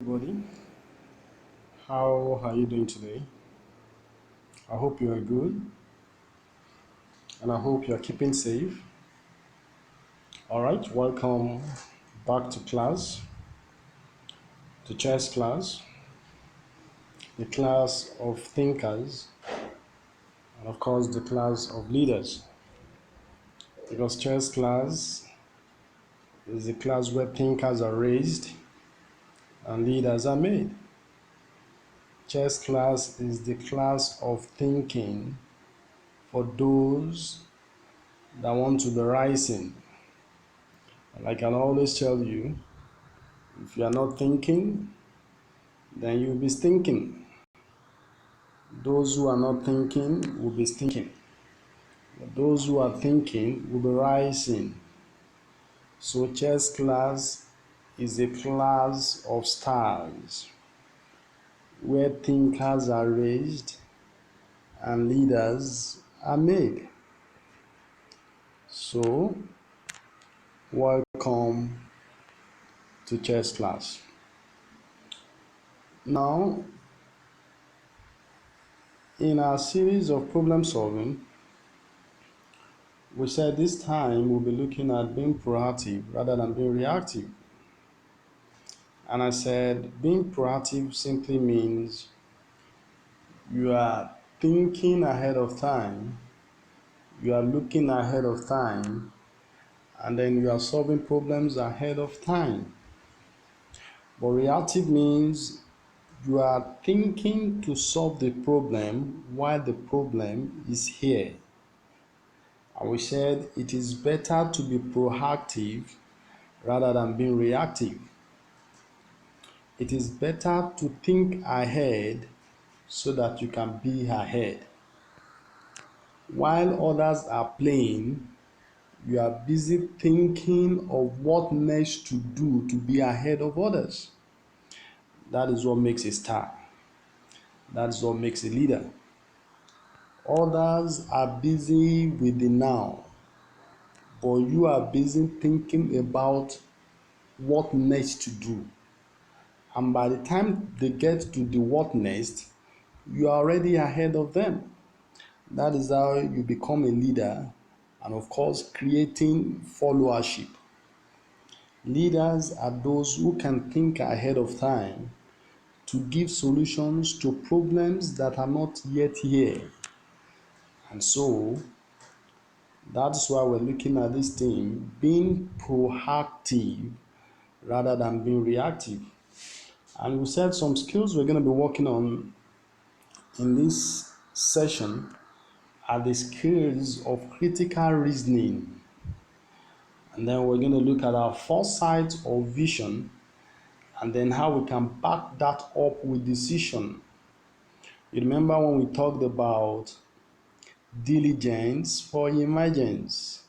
Everybody, how are you doing today? I hope you are good and I hope you are keeping safe. All right, welcome back to class, to chess class, the class of thinkers, and of course, the class of leaders. Because chess class is the class where thinkers are raised and leaders are made. Chess class is the class of thinking for those that want to be rising. And I can always tell you, if you are not thinking, then you'll be stinking. Those who are not thinking will be stinking. But those who are thinking will be rising. So chess class is a class of stars where thinkers are raised and leaders are made. So welcome to chess class. Now, in our series of problem solving, we said this time we'll be looking at being proactive rather than being reactive. And I said being proactive simply means you are thinking ahead of time, you are looking ahead of time, and then you are solving problems ahead of time. But reactive means you are thinking to solve the problem while the problem is here. And we said it is better to be proactive rather than being reactive. It is better to think ahead so that you can be ahead. While others are playing, you are busy thinking of what next to do to be ahead of others. That is what makes a star. That is what makes a leader. Others are busy with the now, but you are busy thinking about what next to do. And by the time they get to the what next, you are already ahead of them. That is how you become a leader and, of course, creating followership. Leaders are those who can think ahead of time to give solutions to problems that are not yet here. And so, that's why we're looking at this theme, being proactive rather than being reactive. And we said some skills we're going to be working on in this session are the skills of critical reasoning. And then we're going to look at our foresight or vision, and then how we can back that up with decision. You remember when we talked about diligence for emergence,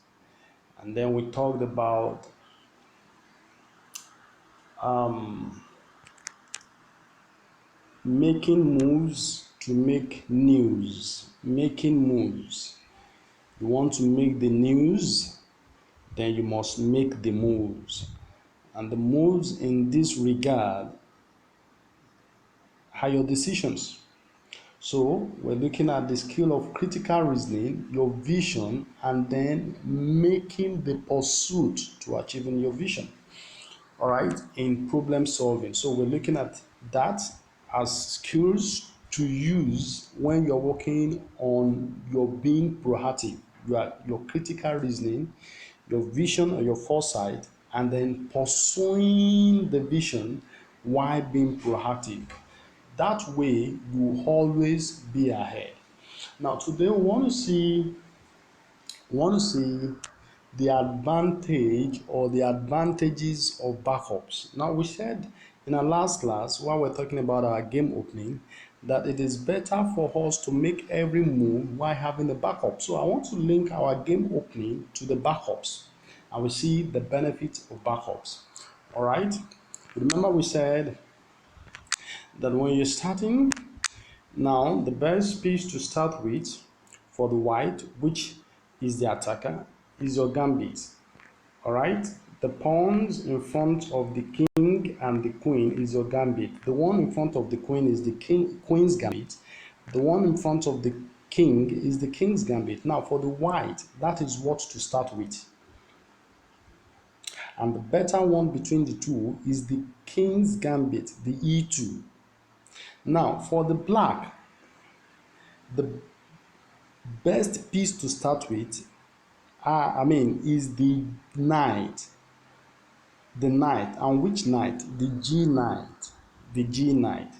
and then we talked about making moves to make news. Making moves. You want to make the news, then you must make the moves. And the moves in this regard are your decisions. So we're looking at the skill of critical reasoning, your vision, and then making the pursuit to achieving your vision. All right, in problem solving. So we're looking at that as skills to use when you're working on your being proactive, your critical reasoning, your vision or your foresight, and then pursuing the vision while being proactive. That way, you will always be ahead. Now, today we want to see the advantage or the advantages of backups. Now, we said in our last class, while we're talking about our game opening, that it is better for us to make every move while having a backup. So I want to link our game opening to the backups, and we see the benefits of backups. All right. Remember, we said that when you're starting, now the best piece to start with for the white, which is the attacker, is your gambit. All right, The pawns in front of the king and the queen is your gambit. The one in front of the queen is the queen's gambit. The one in front of the king is the king's gambit. Now for the white, that is what to start with. And the better one between the two is the king's gambit, the e2. Now for the black, the best piece to start with, is the knight. The knight. And which knight? The G knight. The G knight.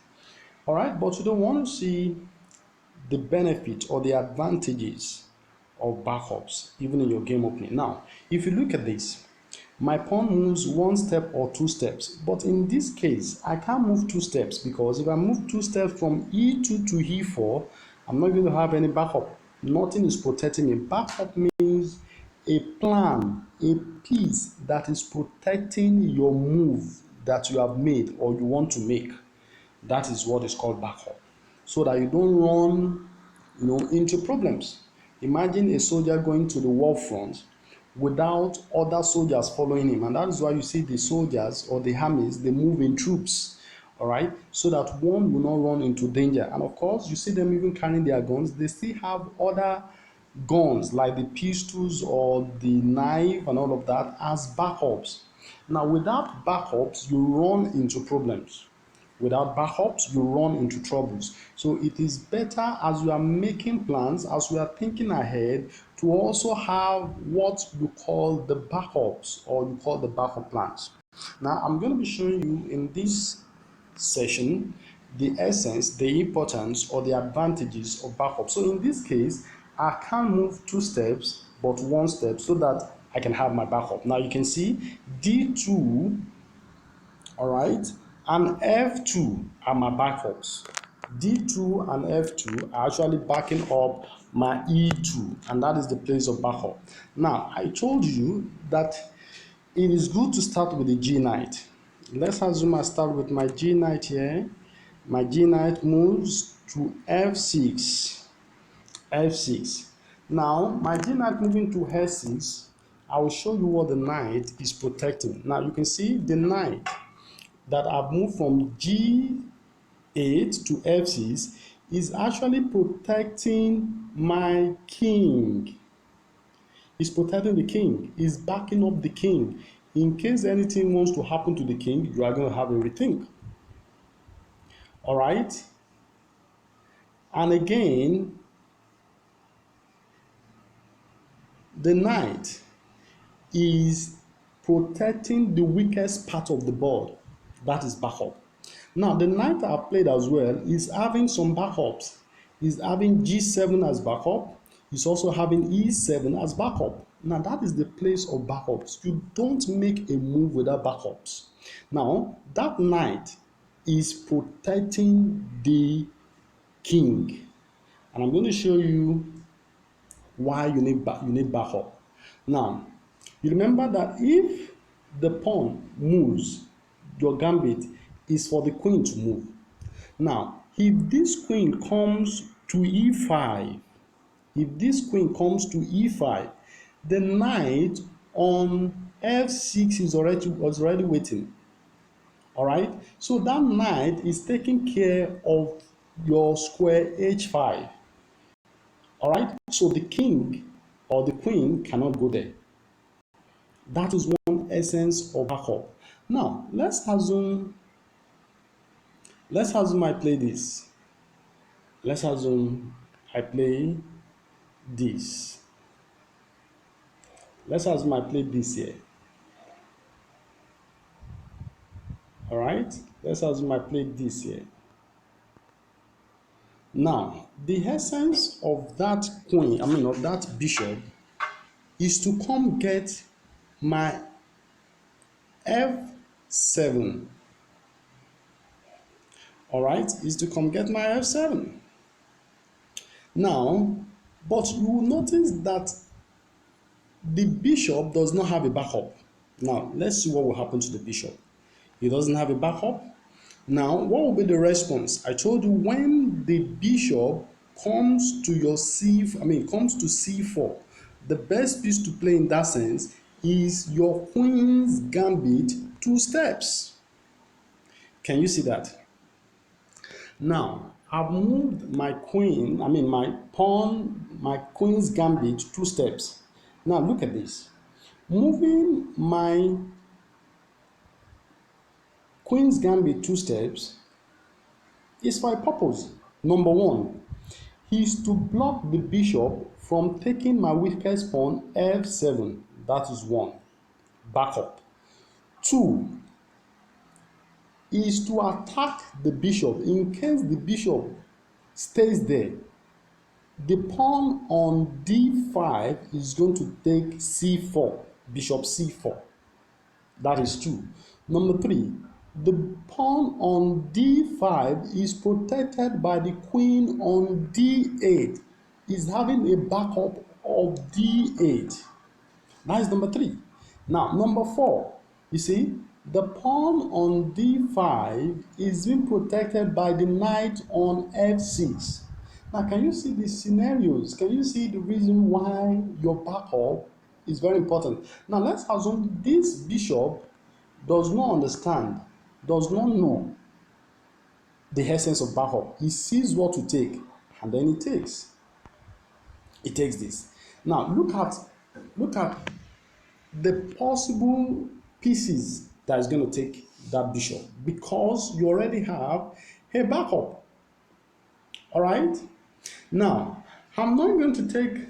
All right, but you don't want to see the benefit or the advantages of backups even in your game opening. Now, if you look at this, my pawn moves one step or two steps, but in this case, I can't move two steps because if I move two steps from e2 to e4, I'm not going to have any backup. Nothing is protecting me. Backup means a plan, a piece that is protecting your move that you have made or you want to make. That is what is called backup, so that you don't run, into problems. Imagine a soldier going to the war front without other soldiers following him, and that is why you see the soldiers or the armies, they move in troops, all right, so that one will not run into danger. And of course, you see them even carrying their guns. They still have other guns like the pistols or the knife and all of that as backups. Now, without backups, you run into problems. Without backups, you run into troubles. So it is better, as you are making plans, as we are thinking ahead, to also have what you call the backups, or you call the backup plans. Now, I'm going to be showing you in this session the essence, the importance, or the advantages of backup. So in this case, I can't move two steps, but one step, so that I can have my backup. Now you can see D2, all right, and F2 are my backups. D2 and F2 are actually backing up my E2, and that is the place of backup. Now, I told you that it is good to start with the G knight. Let's assume I start with my G knight here. My G knight moves to F6. F6. Now, my G knight moving to F6, I will show you what the knight is protecting. Now, you can see the knight that I've moved from G8 to F6 is actually protecting my king. It's protecting the king. It's backing up the king. In case anything wants to happen to the king, you are going to have a rethink. All right? And again, the knight is protecting the weakest part of the board. That is backup. Now, the knight I've played as well is having some backups. He's having G7 as backup. He's also having E7 as backup. Now, that is the place of backups. You don't make a move without backups. Now, that knight is protecting the king. And I'm going to show you why you need backup. Now, you remember that if the pawn moves, your gambit is for the queen to move. Now, if this queen comes to e5, the knight on f6 is already waiting. All right, so that knight is taking care of your square h5. All right, so the king or the queen cannot go there. That is one essence of backup. Now, let's assume I play this. Let's assume I play this. Let's assume I play this here. All right, let's assume I play this here. Now, the essence of that queen, of that bishop, is to come get my f7. All right, is to come get my f7. Now, but you will notice that the bishop does not have a backup. Now, let's see what will happen to the bishop. He doesn't have a backup. Now, what will be the response? I told you when the bishop comes to your comes to c4, the best piece to play in that sense is your queen's gambit 2 steps. Can you see that? Now, I've moved my queen, my pawn, my queen's gambit 2 steps. Now, look at this. Moving my queen's gambit 2 steps is for a purpose. Number one is to block the bishop from taking my weakest pawn f7. That is one. Backup. Two is to attack the bishop in case the bishop stays there. The pawn on d5 is going to take c4, bishop c4. That is two. Number three, the pawn on d5 is protected by the queen on d8. Is having a backup of d8. That is number three. Now, number four, you see, the pawn on d5 is being protected by the knight on f6. Now, can you see the scenarios? Can you see the reason why your backup is very important? Now, let's assume this bishop does not understand, does not know the essence of backup. He sees what to take, and then he takes. He takes this. Now, look at the possible pieces that is going to take that bishop, because you already have a backup. All right. Now, I'm not going to take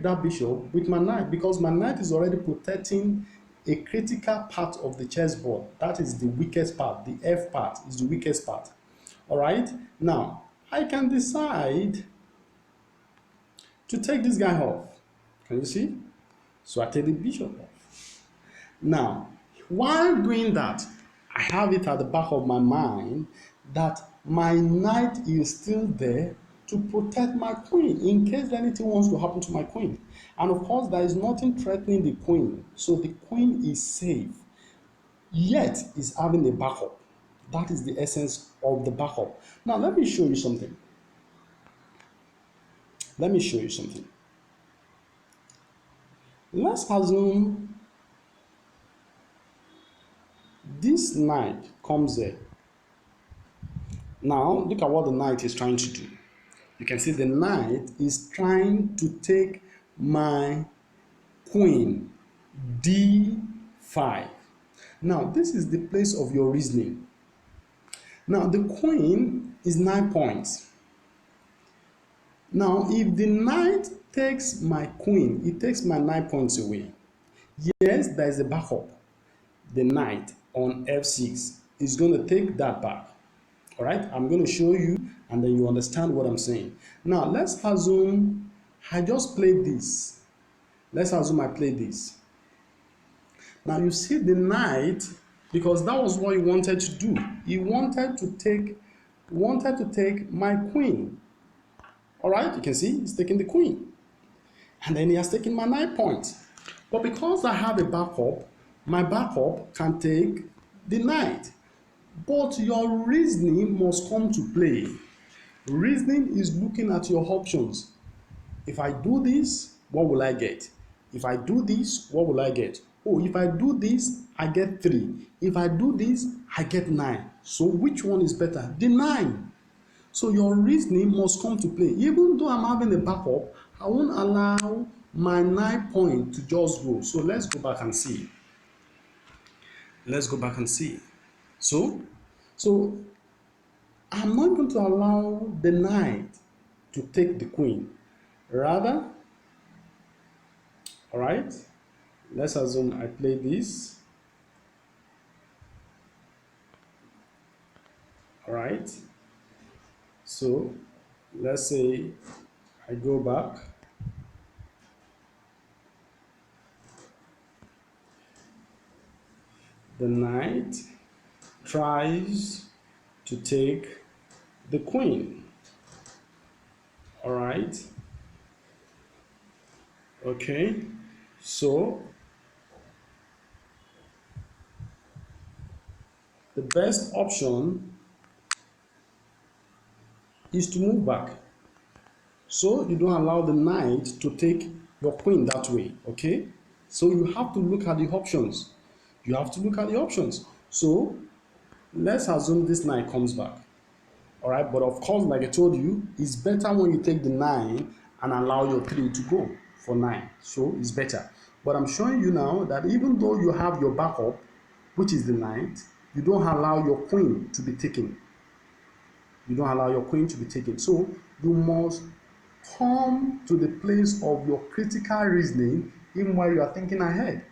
that bishop with my knight, because my knight is already protecting a critical part of the chessboard. That is the weakest part. The F part is the weakest part. All right. Now, I can decide to take this guy off. Can you see? So I take the bishop off. Now, while doing that, I have it at the back of my mind that my knight is still there to protect my queen in case anything wants to happen to my queen. And of course, there is nothing threatening the queen, so the queen is safe, yet is having a backup. That is the essence of the backup. Now, let me show you something. Let's assume this knight comes there. Now, look at what the knight is trying to do. You can see the knight is trying to take my queen, d5. Now, this is the place of your reasoning. Now, the queen is 9 points. Now, if the knight takes my queen, it takes my 9 points away. Yes, there is a backup. The knight on f6 is going to take that back. All right, I'm going to show you, and then you understand what I'm saying. Now, let's assume I just played this. Let's assume I played this. Now, you see the knight, because that was what he wanted to do. He wanted to take my queen. All right, you can see he's taking the queen. And then he has taken my 9 points. But because I have a backup, my backup can take the knight. But your reasoning must come to play. Reasoning is looking at your options. If I do this, what will I get? If I do this, what will I get? Oh, if I do this, I get 3. If I do this, I get 9. So which one is better? The 9. So your reasoning must come to play. Even though I'm having a backup, I won't allow my 9 point to just go. So let's go back and see. So I'm not going to allow the knight to take the queen. Rather, all right, let's assume I play this. All right. So let's say I go back. The knight tries to take the queen. All right. Okay. So the best option is to move back. So you don't allow the knight to take your queen that way. Okay. So you have to look at the options. You have to look at the options. So let's assume this knight comes back. All right, but of course, like I told you, it's better when you take the 9 and allow your 3 to go for 9. So it's better. But I'm showing you now that even though you have your backup, which is the knight, you don't allow your queen to be taken. You don't allow your queen to be taken. So you must come to the place of your critical reasoning even while you are thinking ahead.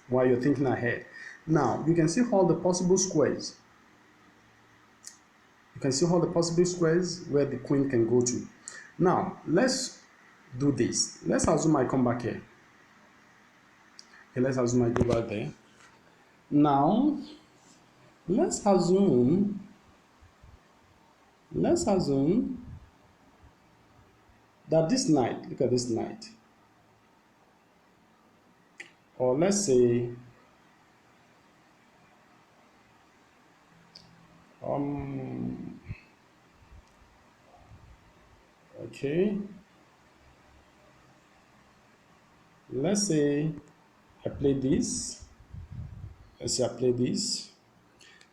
While you're thinking ahead. Now, you can see all the possible squares. You can see all the possible squares where the queen can go to. Now, let's do this. Let's assume I come back here. Okay, let's assume I go back there. Now, let's assume that this knight, look at this knight. Or let's say, okay, let's say I play this. Let's say I play this.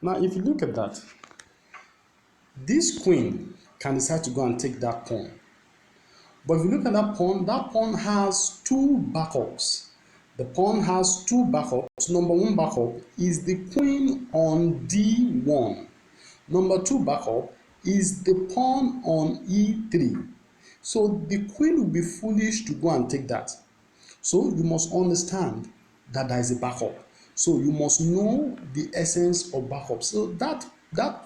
Now, if you look at that, this queen can decide to go and take that pawn. But if you look at that pawn has two backups. The pawn has two backups. Number one backup is the queen on D1. Number two backup is the pawn on E3. So the queen will be foolish to go and take that. So you must understand that there is a backup. So you must know the essence of backup. So that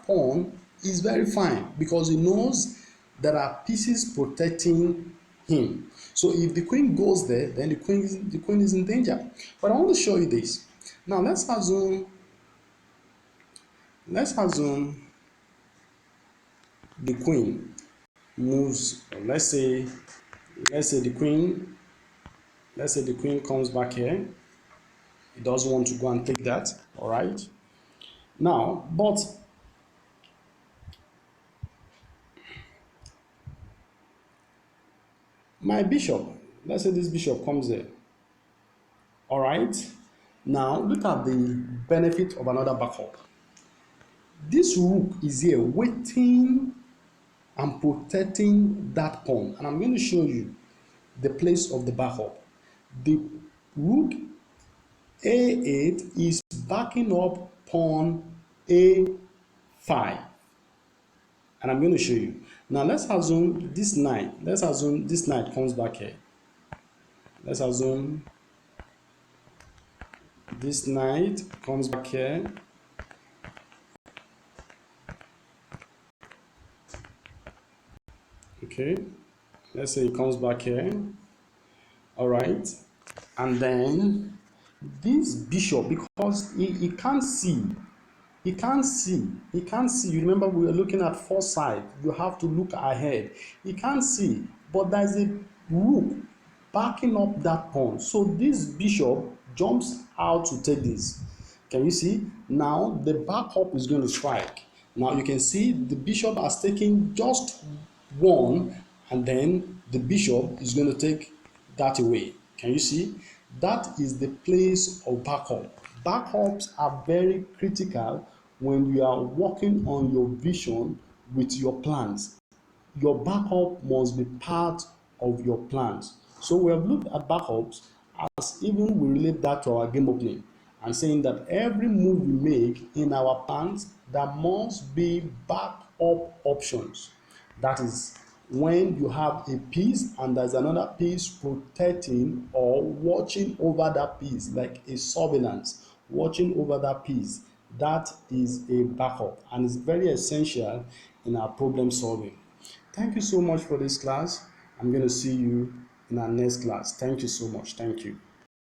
pawn is very fine because he knows there are pieces protecting him. So if the queen goes there, then the queen is in danger. But I want to show you this. Now let's assume the queen moves. Let's say the queen comes back here. He doesn't want to go and take that. All right. Now, but my bishop, let's say this bishop comes there. All right. Now, look at the benefit of another backup. This rook is here waiting and protecting that pawn. And I'm going to show you the place of the backup. The rook A8 is backing up pawn A5. And I'm going to show you. Now let's assume this knight comes back here. Let's assume this knight comes back here. Okay, let's say it comes back here. All right, and then this bishop, because he can't see, you remember we were looking at foresight. You have to look ahead. He can't see, but there's a rook backing up that pawn, so this bishop jumps out to take this. Can you see? Now the backup is going to strike. Now you can see the bishop has taken just one, and then the bishop is going to take that away. Can you see? That is the place of backup. Backups are very critical when you are working on your vision with your plans. Your backup must be part of your plans. So we have looked at backups as even we relate that to our game opening and saying that every move we make in our plans, there must be backup options. That is when you have a piece and there's another piece protecting or watching over that piece, like a surveillance, watching over that piece. That is a backup and it's very essential in our problem solving. Thank you so much for this class. I'm going to see you in our next class. Thank you so much. Thank you.